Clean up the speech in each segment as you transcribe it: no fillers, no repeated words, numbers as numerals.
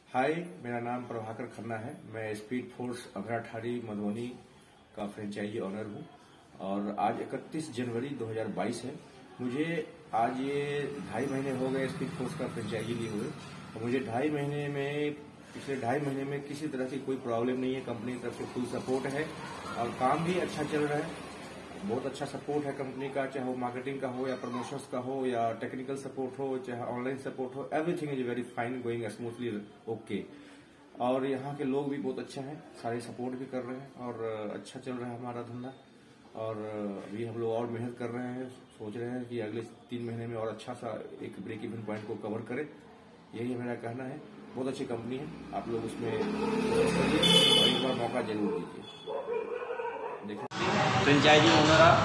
हाय, मेरा नाम प्रभाकर खन्ना है। मैं स्पीड फोर्स अघराठारी मधुबनी का फ्रेंचाइजी ऑनर हूं और आज 31 जनवरी 2022 है। मुझे आज ये 2.5 महीने हो गए स्पीड फोर्स का फ्रेंचाइजी लिए हुए और मुझे पिछले 2.5 महीने में किसी तरह की कोई प्रॉब्लम नहीं है। कंपनी की तरफ से फुल सपोर्ट है और काम भी अच्छा चल रहा है। बहुत अच्छा सपोर्ट है कंपनी का, चाहे वो मार्केटिंग का हो या प्रमोशंस का हो या टेक्निकल सपोर्ट हो, चाहे ऑनलाइन सपोर्ट हो। Everything is very fine, going smoothly, okay. और यहाँ के लोग भी बहुत अच्छे हैं, सारे सपोर्ट भी कर रहे हैं और अच्छा चल रहा है हमारा धंधा। और अभी हम लोग और मेहनत कर रहे हैं, सोच रहे हैं कि अगले 3 महीने में और अच्छा सा एक ब्रेक इवन पॉइंट को कवर करें। यही मेरा कहना है। बहुत अच्छी कंपनी है, आप लोग उसमें करिए और एक बार मौका जरूर दीजिए। Franchisee owner of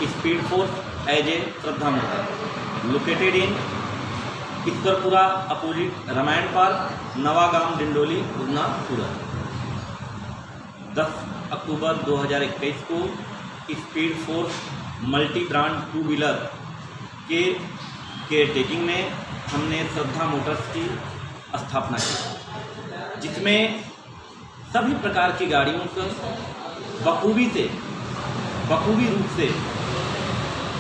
Speed Force as a Shraddha motor located in Ishwarpura opposite Ramayan park, Navagam, Dindoli, Udhna, Surat. 10 October 2021 को Speed Force multi brand 2 wheeler के टेकिंग में हमने श्रद्धा मोटर्स की स्थापना की, जिसमें सभी प्रकार की गाड़ियों को बखूबी रूप से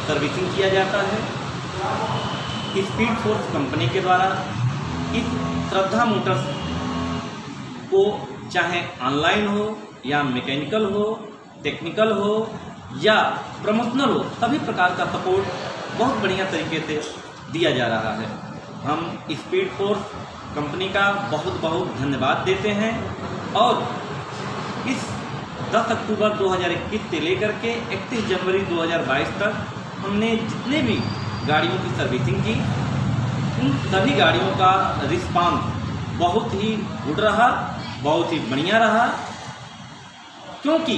सर्विसिंग किया जाता है। स्पीड फोर्स कंपनी के द्वारा इस श्रद्धा मोटर्स को चाहे ऑनलाइन हो या मैकेनिकल हो, टेक्निकल हो या प्रमोशनल हो, सभी प्रकार का सपोर्ट बहुत बढ़िया तरीके से दिया जा रहा है। हम स्पीड फोर्स कंपनी का बहुत बहुत धन्यवाद देते हैं और इस 10 अक्टूबर 2021 से लेकर के 31 जनवरी 2022 तक हमने जितने भी गाड़ियों की सर्विसिंग की, उन सभी गाड़ियों का रिस्पांस बहुत ही गुड रहा, बहुत ही बढ़िया रहा। क्योंकि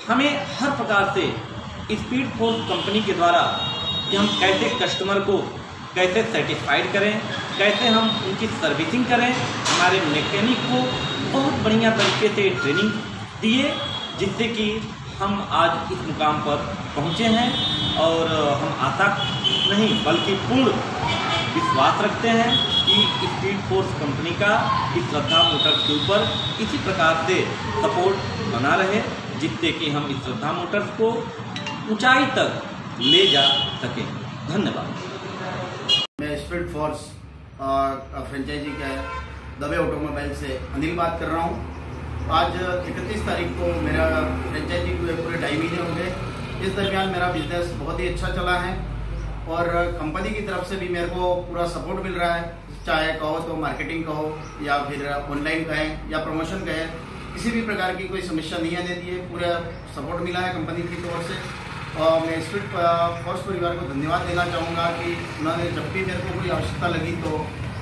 हमें हर प्रकार से स्पीड फोर्स कंपनी के द्वारा कि हम कैसे कस्टमर को कैसे सेटिस्फाइड करें, कैसे हम उनकी सर्विसिंग करें, हमारे मैकेनिक को बहुत बढ़िया तरीके से ट्रेनिंग दिए, जिससे कि हम आज इस मुकाम पर पहुँचे हैं। और हम आशा नहीं बल्कि पूर्ण विश्वास रखते हैं कि स्पीड फोर्स कंपनी का इस श्रद्धा मोटर्स के ऊपर इसी प्रकार से सपोर्ट बना रहे, जिससे कि हम इस श्रद्धा मोटर्स को ऊंचाई तक ले जा सकें। धन्यवाद। मैं स्पीड फोर्स फ्रेंचाइजी का दबे ऑटोमोबाइल से अनिल बात कर रहा हूँ। आज 31 तारीख को मेरा फ्रेंचाइजी को पूरे 2.5 महीने हो गए। इस दरमियान मेरा बिजनेस बहुत ही अच्छा चला है और कंपनी की तरफ से भी मेरे को पूरा सपोर्ट मिल रहा है, चाहे कहो तो मार्केटिंग कहो या फिर ऑनलाइन कहें या प्रमोशन कहें, किसी भी प्रकार की कोई समस्या नहीं आने दी है। पूरा सपोर्ट मिला है कंपनी की तरफ से। और मैं स्पीड फोर्स परिवार को धन्यवाद देना चाहूँगा कि उन्होंने जब भी मेरे को कोई आवश्यकता लगी तो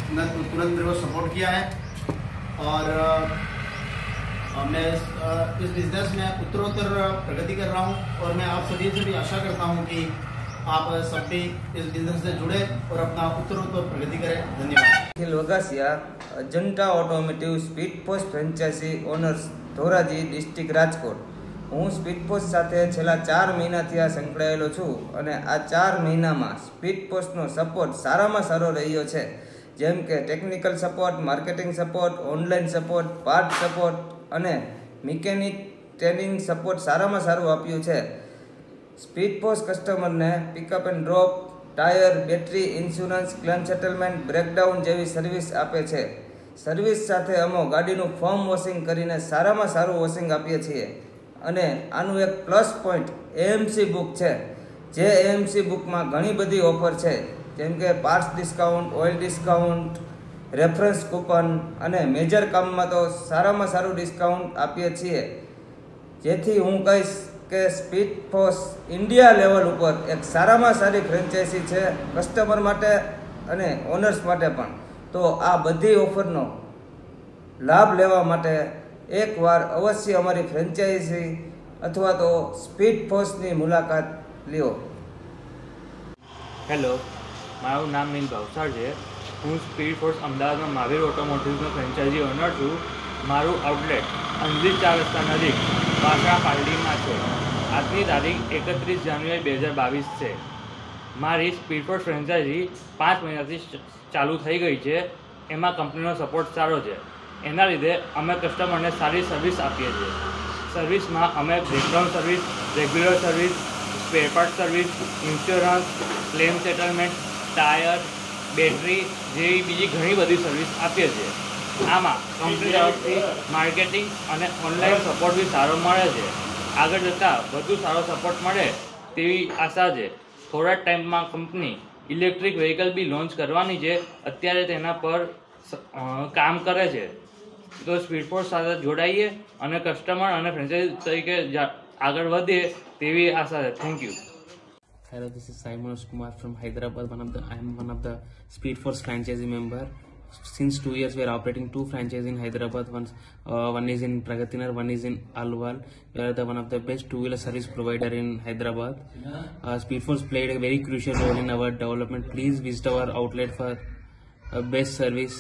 तुरंत मेरे को सपोर्ट किया है। और मैं इस बिजनेस में उत्तरोत्तर प्रगति कर रहा हूं और मैं आप सभी से भी आशा करता हूं कि आप सब भी इस बिजनेस से जुड़े और अपना उत्तरोत्तर प्रगति करें। धन्यवाद। Akhil Vagasiya, Ajanta automotive Speed Post franchisee owners, Dhoraji, district Rajkot. હું સ્પીડ પોસ્ટ સાથે છેલ્લા 4 મહિનાથી આ સંકળાયેલો છું અને આ 4 મહિનામાં સ્પીડ પોસ્ટનો સપોર્ટ સારામાં સારો રહ્યો છે, જેમ કે technical support, marketing support, online support, part support અને મિકેનિક ટ્રેનિંગ સપોર્ટ સારામાં સારું આપ્યું છે। સ્પીડ પોસ્ટ કસ્ટમરને pickup and drop, tyre, battery, insurance, claim settlement, breakdown જેવી સર્વિસ આપે છે। સર્વિસ સાથે અમે ગાડીનું ફોર્મ વોશિંગ કરીને સારામાં સારું વોશિંગ આપીએ છીએ અને આનું એક પ્લસ પોઈન્ટ એએમસી બુક છે, જે એએમસી બુકમાં ઘણી બધી ઓફર છે, જેમ કે parts discount, oil discount, reference coupon અને મેજર કામમાં તો સારામાં સારું ડિસ્કાઉન્ટ આપીએ છીએ। જેથી હું કહીશ કે સ્પીડ ફોર્સ ઇન્ડિયા લેવલ ઉપર એક સારામાં સારી ફ્રેન્ચાઇઝી છે કસ્ટમર માટે અને ઓનર્સ માટે પણ। તો આ બધી ઓફરનો લાભ લેવા માટે એકવાર અવશ્ય અમારી ફ્રેન્ચાઇઝી અથવા તો સ્પીડ ફોર્સની મુલાકાત લ્યો। હેલો, મારું નામ મીન ભાવસાર છે। હું સ્પીડ ફોર્સ અમદાવાદમાં મહાવીર ઓટોમોટિવ્સનો ફ્રેન્ચાઇઝી ઓનર છું। મારું આઉટલેટ અંજલી 4 રસ્તા નજીક વાસણા પાલડીમાં છે। આજની તારીખ 31 જાન્યુઆરી 2022 છે। મારી સ્પીડ ફોર્સ ફ્રેન્ચાઇઝી 5 મહિનાથી ચાલુ થઈ ગઈ છે એમાં કંપનીનો સપોર્ટ સારો છે. એના લીધે અમે કસ્ટમરને સારી સર્વિસ આપીએ છીએ. સર્વિસમાં અમે breakdown service, regular service, spare part service, insurance, claim settlement, tyre, battery જેવી બીજી ઘણી બધી સર્વિસ આપીએ છીએ. આમાં કંપની તરફથી માર્કેટિંગ અને ઓનલાઈન સપોર્ટ બી સારો મળે છે. આગળ જતાં વધુ સારો સપોર્ટ મળે તેવી આશા છે. થોડા જ ટાઈમમાં કંપની ઇલેક્ટ્રિક વ્હીકલ બી લોન્ચ કરવાની છે. અત્યારે તેના પર કામ કરે છે. તો સ્પીડ ફોર્સ સાથે જોડાઈએ અને કસ્ટમર અને ફ્રેન્ચાઇઝી તરીકે આગળ વધે તેવી આશા છે. Thank you. Hello, this is Simon Kumar from Hyderabad. I am one of the Speed Force franchisee member. Since 2 years, we are operating 2 franchises in Hyderabad. One is in Pragatinar, one is in Alwal. We are one of the best two-wheeler service provider in Hyderabad. Speed Force played a very crucial role in our development. Please visit our outlet for best service.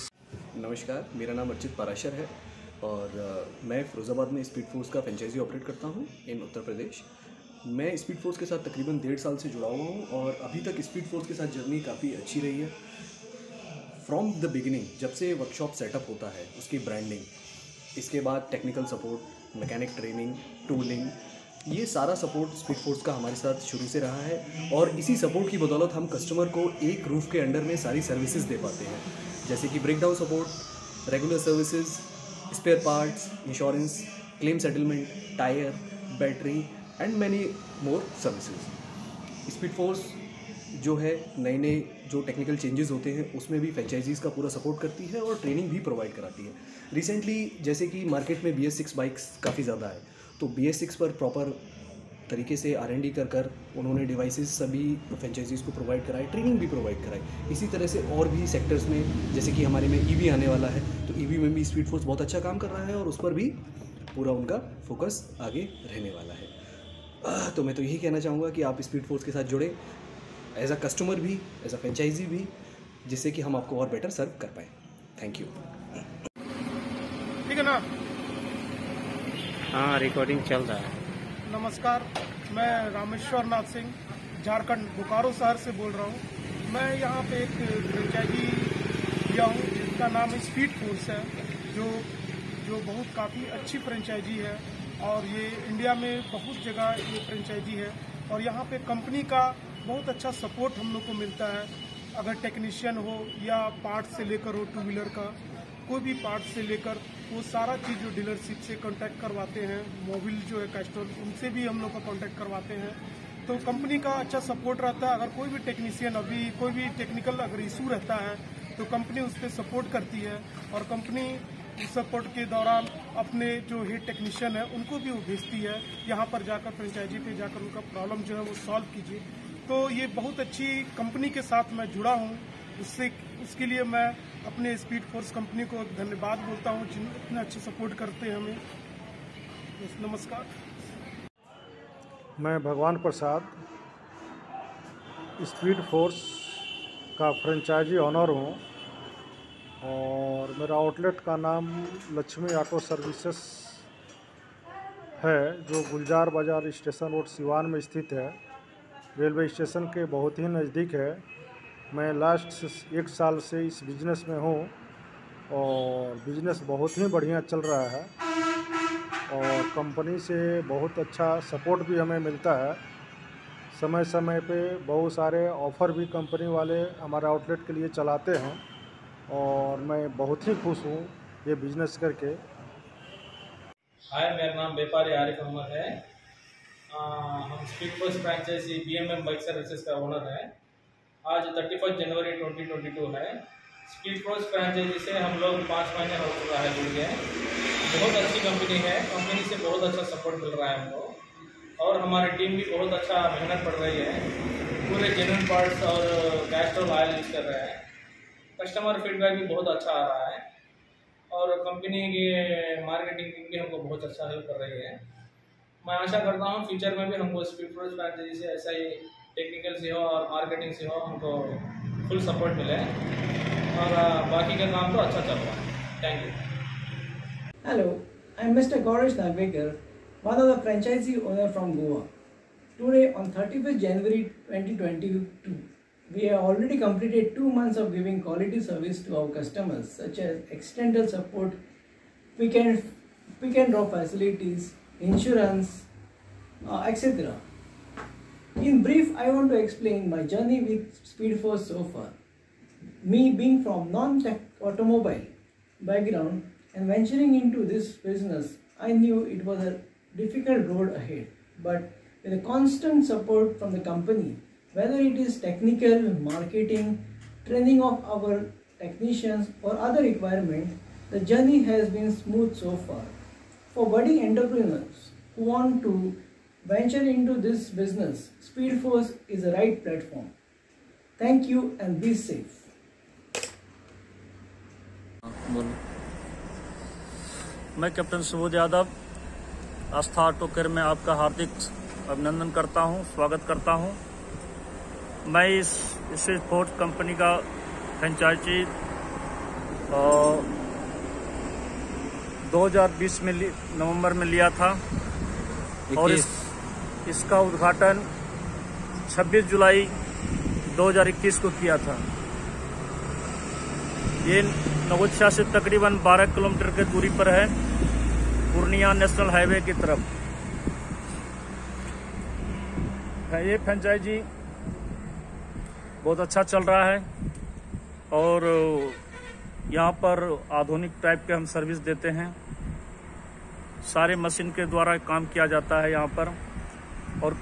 नमस्कार, मेरा नाम अर्चित पाराशर है और मैं फिरोज़ाबाद में speed force का franchise operate करता हूँ इन उत्तर प्रदेश. मैं स्पीड फोर्स के साथ तकरीबन 1.5 साल से जुड़ा हुआ हूँ और अभी तक स्पीड फोर्स के साथ जर्नी काफ़ी अच्छी रही है. फ्रॉम द बिगिनिंग, जब से वर्कशॉप सेटअप होता है, उसकी ब्रांडिंग, इसके बाद technical support, mechanic training, tooling, ये सारा सपोर्ट स्पीड फोर्स का हमारे साथ शुरू से रहा है. और इसी सपोर्ट की बदौलत हम कस्टमर को एक रूफ के अंडर में सारी सर्विसेज दे पाते हैं, जैसे कि breakdown support, regular services, spare parts, insurance, claim settlement, tyre, battery and many more services. Speed force जो है नए नए जो टेक्निकल चेंजेस होते हैं उसमें भी फ्रेंचाइजीज़ का पूरा सपोर्ट करती है और ट्रेनिंग भी प्रोवाइड कराती है. रिसेंटली जैसे कि मार्केट में BS6 बाइक्स काफ़ी ज़्यादा है, तो BS6 पर प्रॉपर तरीके से R&D कर उन्होंने डिवाइसेस सभी फ्रेंचाइजीज़ को प्रोवाइड कराए, ट्रेनिंग भी प्रोवाइड कराई. इसी तरह से और भी सेक्टर्स में, जैसे कि हमारे में EV आने वाला है, तो EV में भी स्पीड फोर्स बहुत अच्छा काम कर रहा है और उस पर भी पूरा उनका फोकस आगे रहने वाला है. तो मैं तो यही कहना चाहूँगा कि आप स्पीड फोर्स के साथ जुड़े एज अ कस्टमर भी, एज अ फ्रेंचाइजी भी, जिससे कि हम आपको और बेटर सर्व कर पाएँ. Thank you. ठीक है ना? हाँ, रिकॉर्डिंग चल रहा है. नमस्कार, मैं रामेश्वर नाथ सिंह झारखंड बोकारो शहर से बोल रहा हूँ. मैं यहाँ पे एक फ्रेंचाइजी लिया हूँ जिसका नाम स्पीड फोर्स है, जो बहुत काफ़ी अच्छी फ्रेंचाइजी है और ये इंडिया में बहुत जगह ये फ्रेंचाइजी है. और यहाँ पे कंपनी का बहुत अच्छा सपोर्ट हम लोग को मिलता है. अगर टेक्नीशियन हो या पार्ट से लेकर हो, टू व्हीलर का कोई भी पार्ट से लेकर वो सारा चीज़ जो डीलरशिप से कांटेक्ट करवाते हैं, मोबिल जो है कैस्ट्रोल, उनसे भी हम लोग का कांटेक्ट करवाते हैं. तो कंपनी का अच्छा सपोर्ट रहता है. अगर कोई भी टेक्नीशियन अभी कोई भी टेक्निकल अगर इशू रहता है तो कंपनी उस पर सपोर्ट करती है और कंपनी सपोर्ट के दौरान अपने जो हेड टेक्नीशियन है उनको भी वो भेजती है यहाँ पर जाकर फ्रेंचाइजी पे जाकर उनका प्रॉब्लम जो है वो सॉल्व कीजिए. तो ये बहुत अच्छी कंपनी के साथ मैं जुड़ा हूँ. उसके लिए मैं अपने स्पीड फोर्स कंपनी को धन्यवाद बोलता हूँ जिन्हें इतना अच्छा सपोर्ट करते हैं हमें. नमस्कार. मैं भगवान प्रसाद स्पीड फोर्स का फ्रेंचाइजी ऑनर हूँ और मेरा आउटलेट का नाम लक्ष्मी ऑटो सर्विसेज है, जो गुलजार बाज़ार स्टेशन रोड सिवान में स्थित है. रेलवे स्टेशन के बहुत ही नज़दीक है. मैं लास्ट 1 साल से इस बिज़नेस में हूँ और बिज़नेस बहुत ही बढ़िया चल रहा है और कंपनी से बहुत अच्छा सपोर्ट भी हमें मिलता है. समय समय पे बहुत सारे ऑफ़र भी कंपनी वाले हमारे आउटलेट के लिए चलाते हैं और मैं बहुत ही खुश हूँ ये बिज़नेस करके. हाय, मेरा नाम व्यापारी आरिफ अहमद है. हम speed force franchise BMM bike services का ओनर है. आज 31 जनवरी 2022 है. स्पीड फोर्स फ्रेंचाइजी से हम लोग 5 महीने हो चुका है जुड़ गए. बहुत अच्छी कंपनी है. कंपनी से बहुत अच्छा सपोर्ट मिल रहा है हमको और हमारी टीम भी बहुत अच्छा मेहनत पड़ रही है. पूरे जेन्युइन पार्ट्स और कैस्ट्रोल ऑयल यूज़ कर रहे हैं. कस्टमर फीडबैक भी बहुत अच्छा आ रहा है और कंपनी की मार्केटिंग भी हमको बहुत अच्छा हेल्प कर रही है. मैं आशा करता हूँ फ्यूचर में भी हमको स्पीड फोर्स फ्रेंचाइजी से ऐसा ही टेक्निकल से हो और मार्केटिंग से हो हमको फुल सपोर्ट मिले और बाकी का काम तो अच्छा चल रहा है. Thank you. Hello, I am Mr. Gaurash Nagvekar, one of the franchisee owner from Goa. Today on 31st January 2022, We have already completed 2 months of giving quality service to our customers, such as accidental support, pick and drop facilities, insurance, etc. In brief, I want to explain my journey with SpeedForce so far. Me being from non-tech automobile background and venturing into this business, I knew it was a difficult road ahead. But with a constant support from the company, whether it is technical, marketing, training of our technicians or other requirements, the journey has been smooth so far. For budding entrepreneurs who want to venture into this business, SpeedForce is the right platform. Thank you and be safe. मैं captain Subodh Yadav आस्था auto care में आपका हार्दिक अभिनंदन करता हूं, स्वागत करता हूं। मैं इस स्पीडफोर्स कंपनी का फ्रेंचाइजी 2020 में नवंबर में लिया था और इसका उद्घाटन 26 जुलाई 2021 को किया था। ये नवोछा से तकरीबन 12 किलोमीटर की दूरी पर है, पूर्णिया नेशनल हाईवे की तरफ है। ये फ्रेंचाइजी बहुत अच्छा चल रहा है और यहाँ पर आधुनिक टाइप के हम सर्विस देते हैं। सारे मशीन के द्वारा काम किया जाता है यहाँ पर, और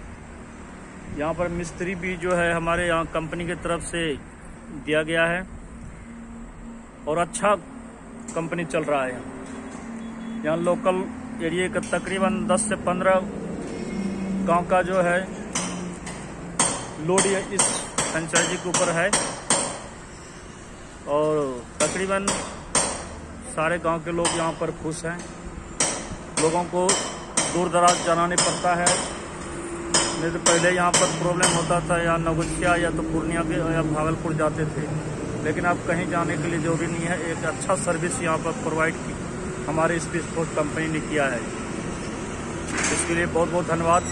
यहाँ पर मिस्त्री भी जो है हमारे यहाँ कंपनी की तरफ से दिया गया है और अच्छा कंपनी चल रहा है। यहाँ लोकल एरिया का तकरीबन 10 से 15 गांव का जो है लोड इस फ्रेंचाइजी के ऊपर है और तकरीबन सारे गांव के लोग यहाँ पर खुश हैं। लोगों को दूर दराज जाना नहीं पड़ता है, नहीं तो पहले यहाँ पर प्रॉब्लम होता था, या नवोछिया या तो पूर्णिया के या भागलपुर जाते थे, लेकिन अब कहीं जाने के लिए जरूरी नहीं है। एक अच्छा सर्विस यहाँ पर प्रोवाइड हमारे स्पीडफोर्स कंपनी ने किया है, इसके लिए बहुत बहुत धन्यवाद।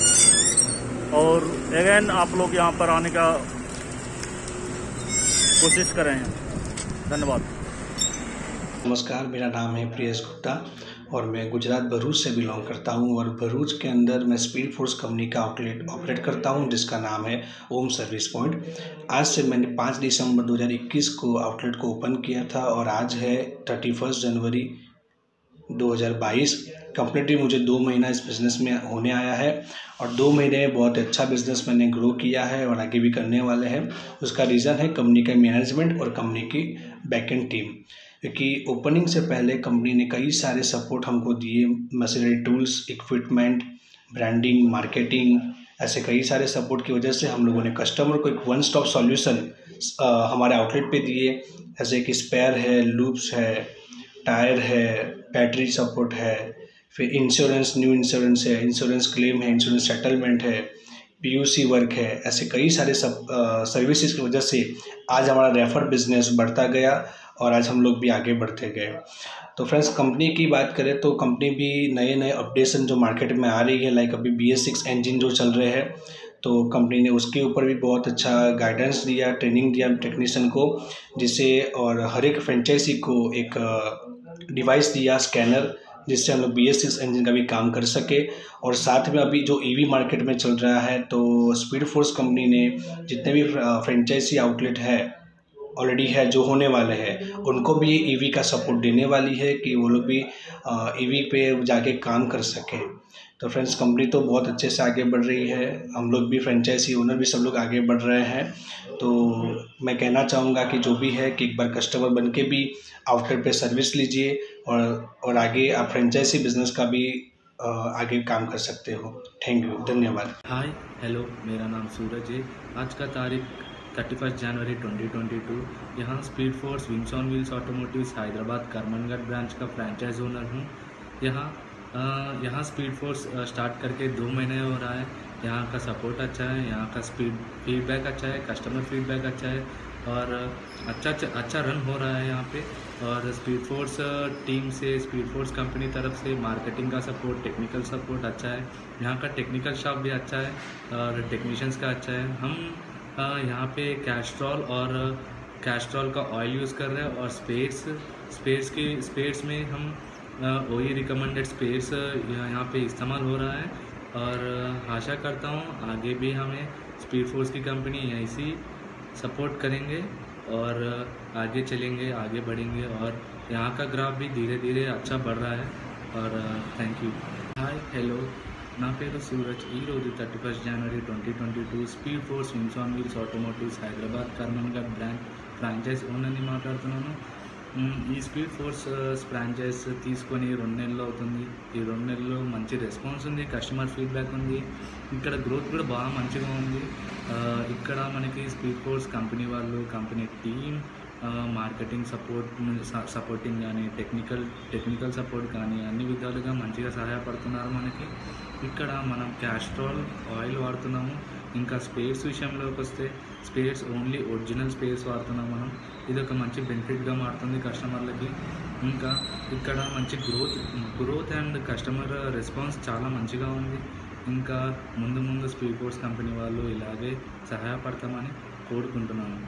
और अगेन आप लोग यहाँ पर आने का कोशिश करें। धन्यवाद। नमस्कार, मेरा नाम है प्रियेश गुप्ता और मैं गुजरात भरूच से बिलोंग करता हूं और भरूच के अंदर मैं स्पीडफोर्स कंपनी का आउटलेट ऑपरेट करता हूं जिसका नाम है ओम सर्विस पॉइंट। आज से मैंने 5 दिसंबर 2021 को आउटलेट को ओपन किया था और आज है 31 जनवरी 2022। कंप्लीटली मुझे 2 महीना इस बिज़नेस में होने आया है और 2 महीने में बहुत अच्छा बिज़नेस मैंने ग्रो किया है और आगे भी करने वाले हैं। उसका रीज़न है कंपनी का मैनेजमेंट और कंपनी की बैकएंड टीम, क्योंकि ओपनिंग से पहले कंपनी ने कई सारे सपोर्ट हमको दिए, machinery, tools, equipment, branding, marketing, ऐसे कई सारे सपोर्ट की वजह से हम लोगों ने कस्टमर को एक 1 स्टॉप सॉल्यूशन हमारे आउटलेट पे दिए, जैसे कि स्पेयर है, लूप्स है, टायर है, बैटरी सपोर्ट है, फिर इंश्योरेंस, न्यू इंश्योरेंस है, इंश्योरेंस क्लेम है, इंश्योरेंस सेटलमेंट है, पीयूसी वर्क है। ऐसे कई सारे सर्विसेज की वजह से आज हमारा रेफर बिजनेस बढ़ता गया और आज हम लोग भी आगे बढ़ते गए। तो फ्रेंड्स, कंपनी की बात करें तो कंपनी भी नए नए अपडेशन जो मार्केट में आ रही है, लाइक अभी BS6 इंजन जो चल रहे हैं, तो कंपनी ने उसके ऊपर भी बहुत अच्छा गाइडेंस दिया, ट्रेनिंग दिया टेक्नीशियन को, जिससे और हर एक फ्रेंचाइजी को एक डिवाइस दिया, स्कैनर, जिससे हम लोग BS6 इंजन का भी काम कर सके। और साथ में अभी जो EV मार्केट में चल रहा है, तो स्पीडफोर्स कंपनी ने जितने भी फ्रेंचाइजी आउटलेट है ऑलरेडी है, जो होने वाले हैं, उनको भी EV का सपोर्ट देने वाली है कि वो लोग भी EV पे जाके काम कर सकें। तो फ्रेंड्स, कंपनी तो बहुत अच्छे से आगे बढ़ रही है, हम लोग भी फ्रेंचाइजी ओनर भी सब लोग आगे बढ़ रहे हैं। तो मैं कहना चाहूँगा कि जो भी है कि एक बार कस्टमर बन के भी आउटलेट पे सर्विस लीजिए और आगे आप फ्रेंचाइजी बिजनेस का भी आगे काम कर सकते हो। थैंक यू, धन्यवाद। हाय, हेलो, मेरा नाम सूरज है। आज का तारीख 31 जनवरी 2022। यहाँ Speed Force wings on wheels automotives Hyderabad Karmanghat branch का फ्रेंचाइज ओनर हूँ। यहाँ स्पीडफोर्स स्टार्ट करके 2 महीने हो रहा है। यहाँ का सपोर्ट अच्छा है, यहाँ का फीडबैक अच्छा है, कस्टमर फीडबैक अच्छा है और अच्छा रन हो रहा है यहाँ पे। और स्पीडफोर्स टीम से, स्पीडफोर्स कंपनी तरफ से मार्केटिंग का सपोर्ट, टेक्निकल सपोर्ट अच्छा है। यहाँ का टेक्निकल स्टाफ भी अच्छा है और टेक्नीशियंस का अच्छा है। हम यहाँ पे कैस्ट्रॉल और कैस्ट्रॉल का ऑयल यूज़ कर रहे हैं और स्पेयर्स में हम OE रिकमेंडेड स्पेयर्स यहाँ पे इस्तेमाल हो रहा है। और आशा करता हूँ आगे भी हमें स्पीड फोर्स की कंपनी ऐसी सपोर्ट करेंगे और आगे चलेंगे, आगे बढ़ेंगे और यहाँ का ग्राफ भी धीरे धीरे अच्छा बढ़ रहा है। और థ్యాంక్ యూ। హాయ్ హలో, నా పేరు సూరజ్। ఈరోజు 31 జనవరి 2022 Speed Force wings on wheels automotives Hyderabad Karmanghat branch franchise ఓనర్ని మాట్లాడుతున్నాను। ఈ స్పీడ్ ఫోర్స్ ఫ్రాంచైజ్ తీసుకొని 2 నెలలు అవుతుంది। ఈ 2 నెలల్లో మంచి రెస్పాన్స్ ఉంది, కస్టమర్ ఫీడ్బ్యాక్ ఉంది, ఇక్కడ గ్రోత్ కూడా బాగా మంచిగా ఉంది। ఇక్కడ మనకి స్పీడ్ ఫోర్స్ కంపెనీ వాళ్ళు, కంపెనీ టీమ్, మార్కెటింగ్ సపోర్టింగ్ కానీ టెక్నికల్ సపోర్ట్ కానీ అన్ని విధాలుగా మంచిగా సహాయపడుతున్నారు మనకి। ఇక్కడ మనం క్యాస్ట్రాల్ ఆయిల్ వాడుతున్నాము। ఇంకా స్పేర్స్ విషయంలోకి వస్తే స్పేర్స్ ఓన్లీ ఒరిజినల్ స్పేర్స్ వాడుతున్నాం మనం। ఇది ఒక మంచి బెనిఫిట్గా మారుతుంది కస్టమర్లకి। ఇంకా ఇక్కడ మంచి గ్రోత్ అండ్ కస్టమర్ రెస్పాన్స్ చాలా మంచిగా ఉంది। ఇంకా ముందు స్పీడ్ ఫోర్స్ కంపెనీ వాళ్ళు ఇలాగే సహాయపడతామని కోరుకుంటున్నాను।